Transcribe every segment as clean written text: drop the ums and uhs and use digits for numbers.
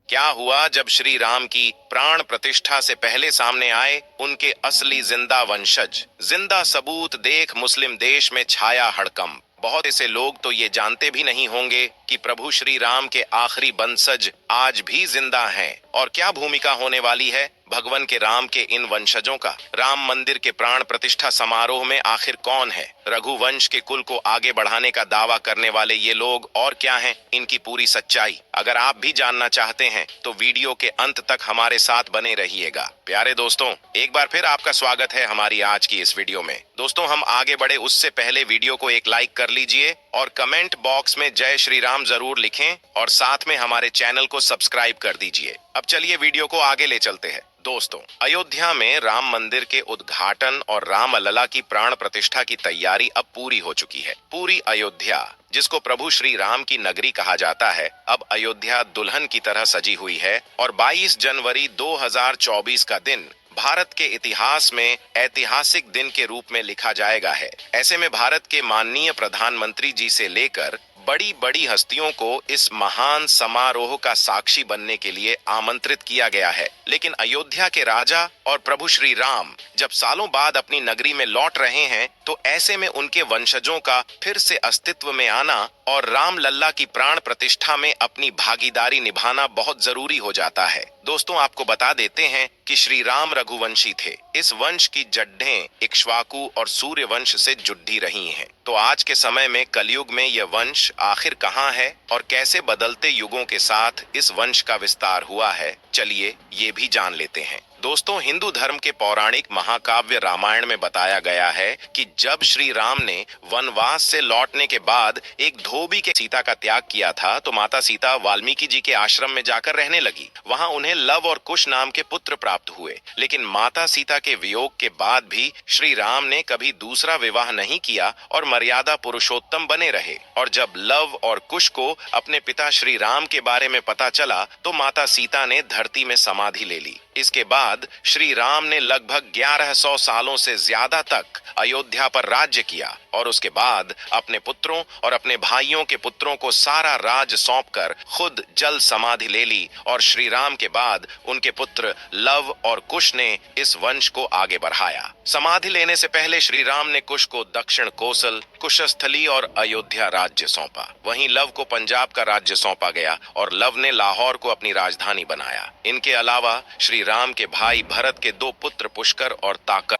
क्या हुआ जब श्री राम की प्राण प्रतिष्ठा से पहले सामने आए उनके असली जिंदा वंशज। जिंदा सबूत देख मुस्लिम देश में छाया हड़कंप। बहुत ऐसे लोग तो ये जानते भी नहीं होंगे कि प्रभु श्री राम के आखिरी वंशज आज भी जिंदा हैं। और क्या भूमिका होने वाली है भगवान के राम के इन वंशजों का। राम मंदिर के प्राण प्रतिष्ठा समारोह में आखिर कौन है। रघुवंश के कुल को आगे बढ़ाने का दावा करने वाले ये लोग और क्या हैं, इनकी पूरी सच्चाई अगर आप भी जानना चाहते हैं तो वीडियो के अंत तक हमारे साथ बने रहिएगा। प्यारे दोस्तों, एक बार फिर आपका स्वागत है हमारी आज की इस वीडियो में। दोस्तों, हम आगे बढ़े उससे पहले वीडियो को एक लाइक कर लीजिए और कमेंट बॉक्स में जय श्री राम जरूर लिखें और साथ में हमारे चैनल को सब्सक्राइब कर दीजिए। अब चलिए वीडियो को आगे ले चलते हैं। दोस्तों, अयोध्या में राम मंदिर के उद्घाटन और रामलला की प्राण प्रतिष्ठा की तैयारी अब पूरी हो चुकी है। पूरी अयोध्या, जिसको प्रभु श्री राम की नगरी कहा जाता है, अब अयोध्या दुल्हन की तरह सजी हुई है और 22 जनवरी 2024 का दिन भारत के इतिहास में ऐतिहासिक दिन के रूप में लिखा जाएगा है। ऐसे में भारत के माननीय प्रधानमंत्री जी से लेकर बड़ी बड़ी हस्तियों को इस महान समारोह का साक्षी बनने के लिए आमंत्रित किया गया है। लेकिन अयोध्या के राजा और प्रभु श्री राम जब सालों बाद अपनी नगरी में लौट रहे हैं तो ऐसे में उनके वंशजों का फिर से अस्तित्व में आना और राम लल्ला की प्राण प्रतिष्ठा में अपनी भागीदारी निभाना बहुत जरूरी हो जाता है। दोस्तों, आपको बता देते हैं कि श्री राम रघुवंशी थे। इस वंश की जड्ढें इक्ष्वाकु और सूर्य वंश से जुड़ी रही हैं। तो आज के समय में कलयुग में यह वंश आखिर कहाँ है और कैसे बदलते युगों के साथ इस वंश का विस्तार हुआ है, चलिए ये भी जान लेते हैं। दोस्तों, हिंदू धर्म के पौराणिक महाकाव्य रामायण में बताया गया है कि जब श्री राम ने वनवास से लौटने के बाद एक धोबी के सीता का त्याग किया था तो माता सीता वाल्मीकि जी के आश्रम में जाकर रहने लगी। वहां उन्हें लव और कुश नाम के पुत्र प्राप्त हुए। लेकिन माता सीता के वियोग के बाद भी श्री राम ने कभी दूसरा विवाह नहीं किया और मर्यादा पुरुषोत्तम बने रहे। और जब लव और कुश को अपने पिता श्री राम के बारे में पता चला तो माता सीता ने धरती में समाधि ले ली। इसके बाद श्री राम ने लगभग 1100 सालों से ज्यादा तक अयोध्या पर राज्य किया और उसके बाद अपने पुत्रों और अपने भाइयों के पुत्रों को सारा राज सौंपकर खुद जल समाधि ले ली। और श्री राम के बाद उनके पुत्र लव और कुश ने इस वंश को आगे बढ़ाया। समाधि लेने से पहले श्री राम ने कुश को दक्षिण कोसल, कुशस्थली और अयोध्या राज्य सौंपा। वहीं लव को पंजाब का राज्य सौंपा गया और लव ने लाहौर को अपनी राजधानी बनाया। इनके अलावा श्री राम के भाई भरत के 2 पुत्र पुष्कर और ताकर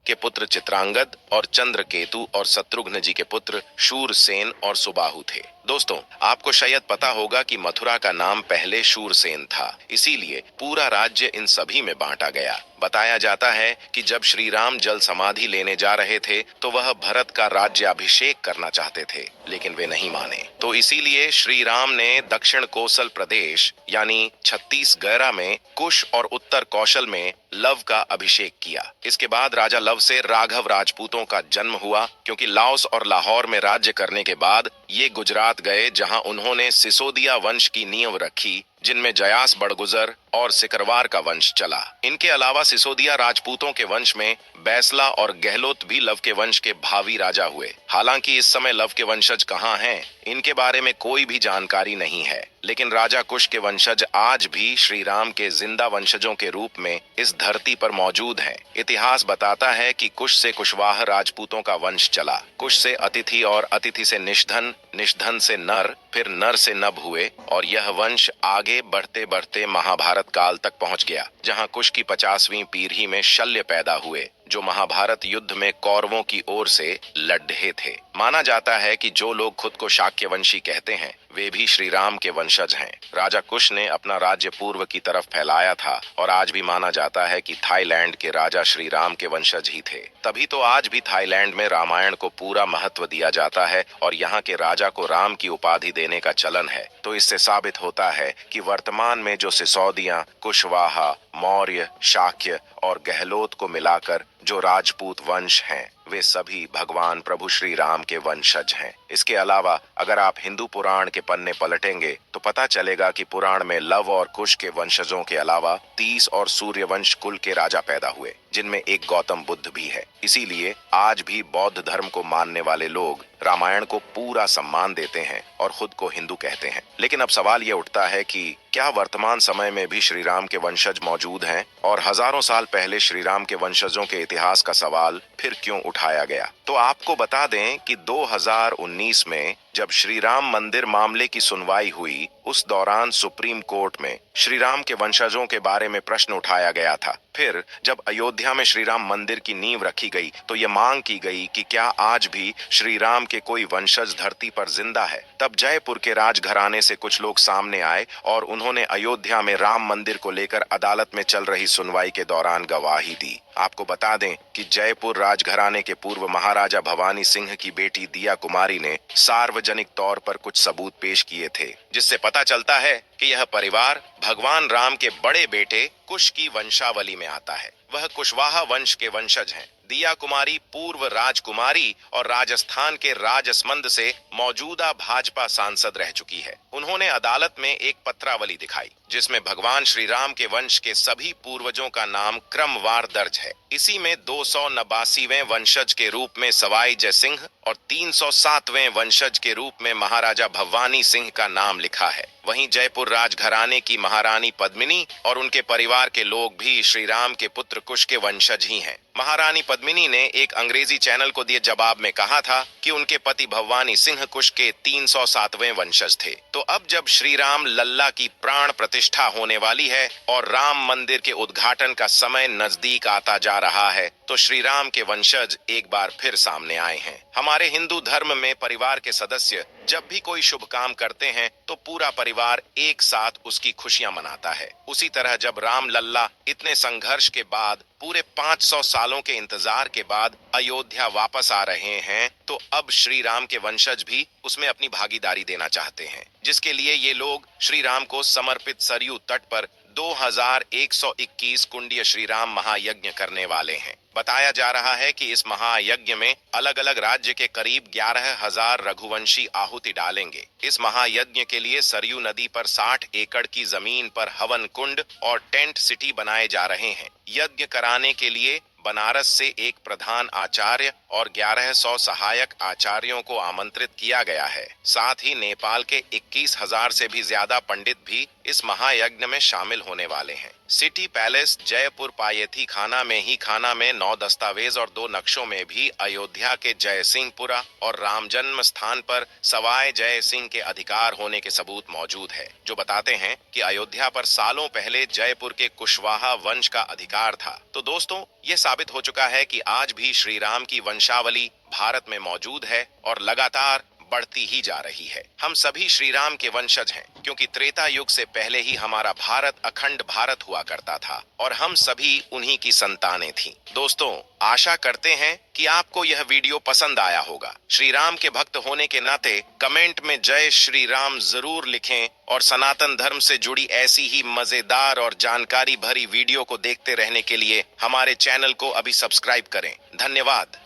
के पुत्र चित्रांगद और चंद्रकेतु और शत्रुघ्न जी के पुत्र शूरसेन और सुबाहु थे। दोस्तों, आपको शायद पता होगा कि मथुरा का नाम पहले शूरसेन था, इसीलिए पूरा राज्य इन सभी में बांटा गया। बताया जाता है कि जब श्री राम जल समाधि लेने जा रहे थे तो वह भरत का राज्याभिषेक करना चाहते थे, लेकिन वे नहीं माने। तो इसीलिए श्री राम ने दक्षिण कोसल प्रदेश यानी छत्तीसगढ़ में कुश और उत्तर कौशल में लव का अभिषेक किया। इसके बाद राजा लव से राघव राजपूतों का जन्म हुआ, क्योंकि लाओस और लाहौर में राज्य करने के बाद ये गुजरात गए, जहां उन्होंने सिसोदिया वंश की नींव रखी, जिनमें जयास बड़गुजर और सिकरवार का वंश चला। इनके अलावा सिसोदिया राजपूतों के वंश में बैसला और गहलोत भी लव के वंश के भावी राजा हुए। हालांकि इस समय लव के वंशज कहाँ हैं, इनके बारे में कोई भी जानकारी नहीं है। लेकिन राजा कुश के वंशज आज भी श्री राम के जिंदा वंशजों के रूप में इस धरती पर मौजूद हैं। इतिहास बताता है कि कुश से कुशवाह राजपूतों का वंश चला। कुश से अतिथि और अतिथि से निषधन, निषधन से नर, फिर नर से नभ हुए और यह वंश आगे बढ़ते बढ़ते महाभारत काल तक पहुंच गया, जहां कुश की 50वीं पीढ़ी में शल्य पैदा हुए, जो महाभारत युद्ध में कौरवों की ओर से लड़े थे। माना जाता है कि जो लोग खुद को शाक्यवंशी कहते हैं वे भी श्री राम के वंशज हैं। राजा कुश ने अपना राज्य पूर्व की तरफ फैलाया था और आज भी माना जाता है कि थाईलैंड के राजा श्री राम के वंशज ही थे। तभी तो आज भी थाईलैंड में रामायण को पूरा महत्व दिया जाता है और यहाँ के राजा को राम की उपाधि देने का चलन है। तो इससे साबित होता है कि वर्तमान में जो सिसोदिया, कुशवाहा, मौर्य, शाक्य और गहलोत को मिलाकर जो राजपूत वंश हैं, वे सभी भगवान प्रभु श्री राम के वंशज हैं। इसके अलावा अगर आप हिंदू पुराण के पन्ने पलटेंगे तो पता चलेगा कि पुराण में लव और कुश के वंशजों के अलावा 30 और सूर्यवंश कुल के राजा पैदा हुए, जिनमें एक गौतम बुद्ध भी है। इसीलिए आज भी बौद्ध धर्म को मानने वाले लोग रामायण को पूरा सम्मान देते हैं और खुद को हिंदू कहते हैं। लेकिन अब सवाल ये उठता है कि क्या वर्तमान समय में भी श्री राम के वंशज मौजूद हैं, और हजारों साल पहले श्री राम के वंशजों के इतिहास का सवाल फिर क्यों उठाया गया? तो आपको बता दें कि 2019 में जब श्री राम मंदिर मामले की सुनवाई हुई, उस दौरान सुप्रीम कोर्ट में श्री राम के वंशजों के बारे में प्रश्न उठाया गया था। फिर जब अयोध्या में श्री राम मंदिर की नींव रखी गई तो ये मांग की गई कि क्या आज भी श्री राम के कोई वंशज धरती पर जिंदा है। तब जयपुर के राजघराने से कुछ लोग सामने आए और उन्होंने अयोध्या में राम मंदिर को लेकर अदालत में चल रही सुनवाई के दौरान गवाही दी। आपको बता दें कि जयपुर राजघराने के पूर्व महाराजा भवानी सिंह की बेटी दिया कुमारी ने सार्वजनिक तौर पर कुछ सबूत पेश किए थे, जिससे पता चलता है कि यह परिवार भगवान राम के बड़े बेटे कुश की वंशावली में आता है। वह कुशवाहा वंश के वंशज हैं। दिया कुमारी पूर्व राजकुमारी और राजस्थान के राजसमंद से मौजूदा भाजपा सांसद रह चुकी है। उन्होंने अदालत में एक पत्रावली दिखाई जिसमें भगवान श्री राम के वंश के सभी पूर्वजों का नाम क्रमवार दर्ज है। इसी में 289वें वंशज के रूप में सवाई जय सिंह और 307वें वंशज के रूप में महाराजा भवानी सिंह का नाम लिखा है। वहीं जयपुर राजघराने की महारानी पद्मिनी और उनके परिवार के लोग भी श्री राम के पुत्र कुश के वंशज ही हैं। महारानी पद्मिनी ने एक अंग्रेजी चैनल को दिए जवाब में कहा था कि उनके पति भवानी सिंह कुश के 307वें वंशज थे। तो अब जब श्री राम लल्ला की प्राण प्रतिष्ठा होने वाली है और राम मंदिर के उद्घाटन का समय नजदीक आता जा रहा है, तो श्री राम के वंशज एक बार फिर सामने आए हैं। हमारे हिंदू धर्म में परिवार के सदस्य जब भी कोई शुभ काम करते हैं तो पूरा परिवार एक साथ उसकी खुशियां मनाता है। उसी तरह जब राम लल्ला इतने संघर्ष के बाद पूरे 500 सालों के इंतजार के बाद अयोध्या वापस आ रहे हैं, तो अब श्री राम के वंशज भी उसमें अपनी भागीदारी देना चाहते हैं, जिसके लिए ये लोग श्री राम को समर्पित सरयू तट पर 2121 कुंडीय श्री राम महायज्ञ करने वाले हैं। बताया जा रहा है कि इस महायज्ञ में अलग अलग राज्य के करीब 11,000 रघुवंशी आहुति डालेंगे। इस महायज्ञ के लिए सरयू नदी पर 60 एकड़ की जमीन पर हवन कुंड और टेंट सिटी बनाए जा रहे हैं। यज्ञ कराने के लिए बनारस से एक प्रधान आचार्य और 1100 सहायक आचार्यों को आमंत्रित किया गया है। साथ ही नेपाल के 21,000 से भी ज्यादा पंडित भी इस महायज्ञ में शामिल होने वाले हैं। सिटी पैलेस जयपुर पायेथी खाना में 9 दस्तावेज और 2 नक्शों में भी अयोध्या के जयसिंहपुरा और राम जन्म स्थान पर सवाई जय सिंह के अधिकार होने के सबूत मौजूद है, जो बताते हैं कि अयोध्या पर सालों पहले जयपुर के कुशवाहा वंश का अधिकार था। तो दोस्तों, ये साबित हो चुका है कि आज भी श्री राम की वंशावली भारत में मौजूद है और लगातार बढ़ती ही जा रही है। हम सभी श्री राम के वंशज हैं, क्योंकि त्रेता युग से पहले ही हमारा भारत अखंड भारत हुआ करता था और हम सभी उन्हीं की संतानें थीं। दोस्तों, आशा करते हैं कि आपको यह वीडियो पसंद आया होगा। श्री राम के भक्त होने के नाते कमेंट में जय श्री राम जरूर लिखें और सनातन धर्म से जुड़ी ऐसी ही मजेदार और जानकारी भरी वीडियो को देखते रहने के लिए हमारे चैनल को अभी सब्सक्राइब करें। धन्यवाद।